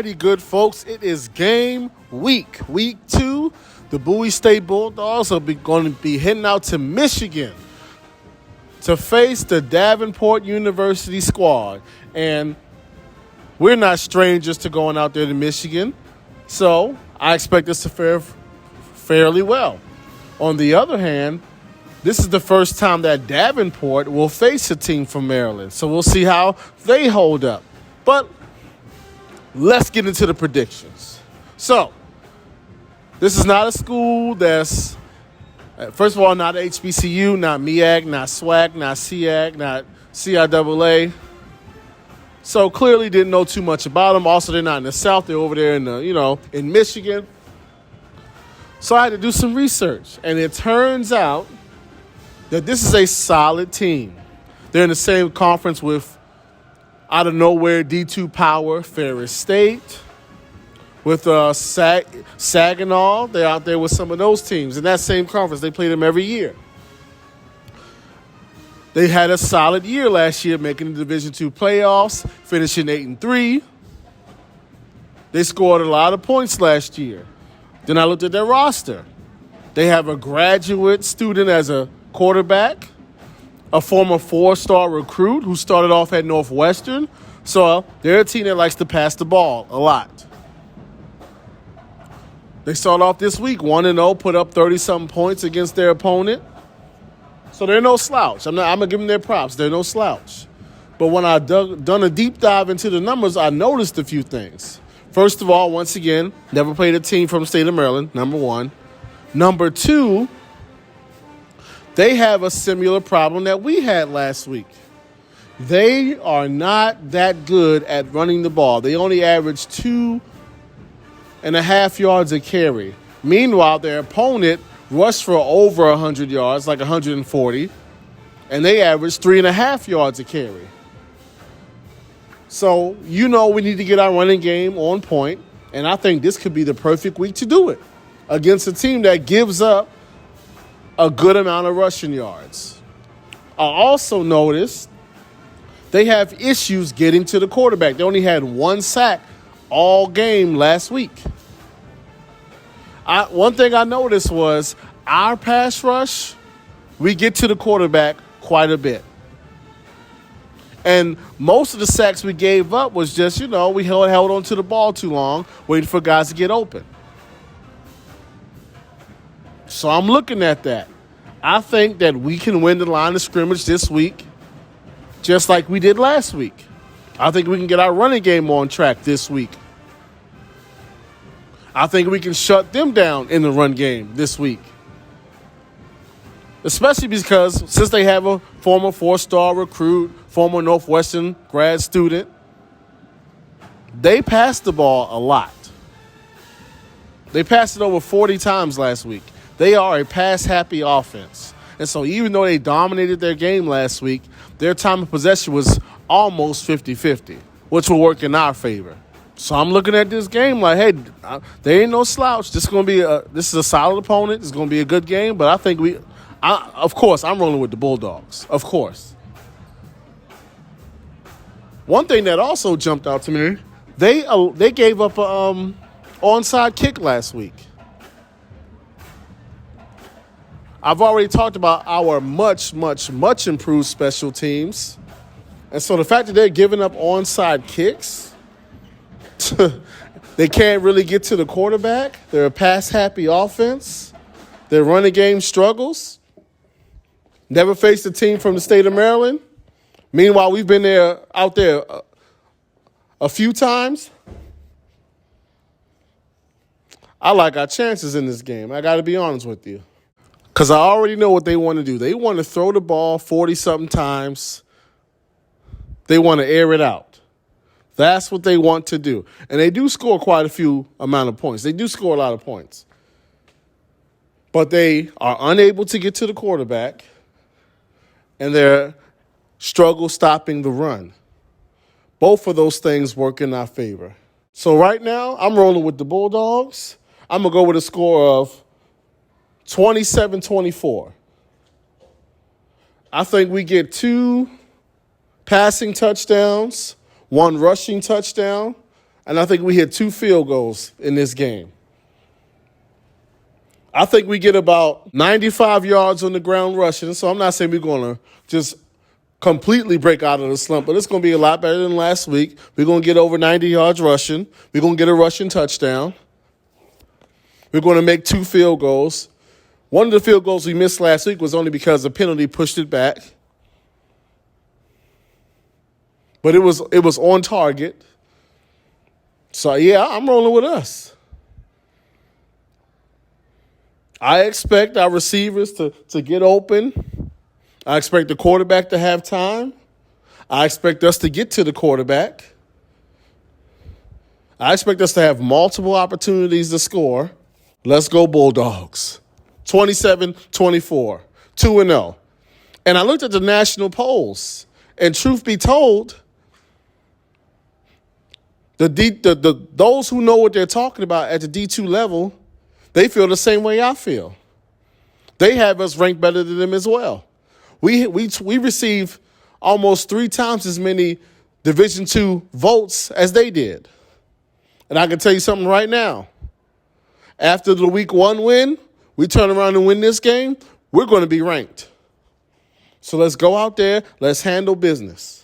righty, good folks. It is game week 2. The Bowie State Bulldogs are going to be heading out to Michigan to face the Davenport University squad. And we're not strangers to going out there to Michigan, so I expect us to fare fairly well. On the other hand, this is the first time that Davenport will face a team from Maryland, so we'll see how they hold up. But let's get into the predictions. So, this is not a school that's, first of all, not HBCU, not MEAC, not SWAC, not SEAC, not CIAA. So clearly didn't know too much about them. Also, they're not in the South. They're over there in Michigan. So I had to do some research. And it turns out that this is a solid team. They're in the same conference with, out of nowhere, D2 Power, Ferris State. With Saginaw, they're out there with some of those teams. In that same conference, they play them every year. They had a solid year last year, making the Division II playoffs, finishing 8-3. They scored a lot of points last year. Then I looked at their roster. They have a graduate student as a quarterback, a former 4-star recruit who started off at Northwestern. So they're a team that likes to pass the ball a lot. They start off this week 1-0, put up 30-something points against their opponent. So they're no slouch. I'm going to give them their props. They're no slouch. But when I done a deep dive into the numbers, I noticed a few things. First of all, once again, never played a team from the state of Maryland, number one. Number two, they have a similar problem that we had last week. They are not that good at running the ball. They only average 2.5 yards a carry. Meanwhile, their opponent rushed for over 100 yards, like 140, and they average 3.5 yards a carry. So, we need to get our running game on point, and I think this could be the perfect week to do it against a team that gives up a good amount of rushing yards. I also noticed they have issues getting to the quarterback. They only had 1 sack all game last week. One thing I noticed was our pass rush, we get to the quarterback quite a bit. And most of the sacks we gave up was just, we held on to the ball too long, waiting for guys to get open. So I'm looking at that. I think that we can win the line of scrimmage this week, just like we did last week. I think we can get our running game on track this week. I think we can shut them down in the run game this week. Especially because since they have a former 4-star recruit, former Northwestern grad student, they pass the ball a lot. They passed it over 40 times last week. They are a pass-happy offense. And so even though they dominated their game last week, their time of possession was almost 50-50, which will work in our favor. So I'm looking at this game like, hey, they ain't no slouch. This is a solid opponent. It's going to be a good game. But I think of course, I'm rolling with the Bulldogs. Of course. One thing that also jumped out to me, they gave up a onside kick last week. I've already talked about our much, much, much improved special teams. And so the fact that they're giving up onside kicks, they can't really get to the quarterback. They're a pass-happy offense. Their running game struggles. Never faced a team from the state of Maryland. Meanwhile, we've been out there a few times. I like our chances in this game. I got to be honest with you. Because I already know what they want to do. They want to throw the ball 40-something times. They want to air it out. That's what they want to do. And they do score quite a few amount of points. They do score a lot of points. But they are unable to get to the quarterback, and they're struggle stopping the run. Both of those things work in our favor. So right now, I'm rolling with the Bulldogs. I'm going to go with a score of 27-24. I think we get 2 passing touchdowns, 1 rushing touchdown, and I think we hit 2 field goals in this game. I think we get about 95 yards on the ground rushing, so I'm not saying we're going to just completely break out of the slump, but it's going to be a lot better than last week. We're going to get over 90 yards rushing. We're going to get a rushing touchdown. We're going to make 2 field goals. One of the field goals we missed last week was only because the penalty pushed it back. But it was on target. So, yeah, I'm rolling with us. I expect our receivers to get open. I expect the quarterback to have time. I expect us to get to the quarterback. I expect us to have multiple opportunities to score. Let's go Bulldogs. 27-24, 2-0. And I looked at the national polls, and truth be told, those who know what they're talking about at the D2 level, they feel the same way I feel. They have us ranked better than them as well. We receive almost 3 times as many Division II votes as they did. And I can tell you something right now. After the week 1 win, we turn around and win this game, we're going to be ranked. So let's go out there. Let's handle business.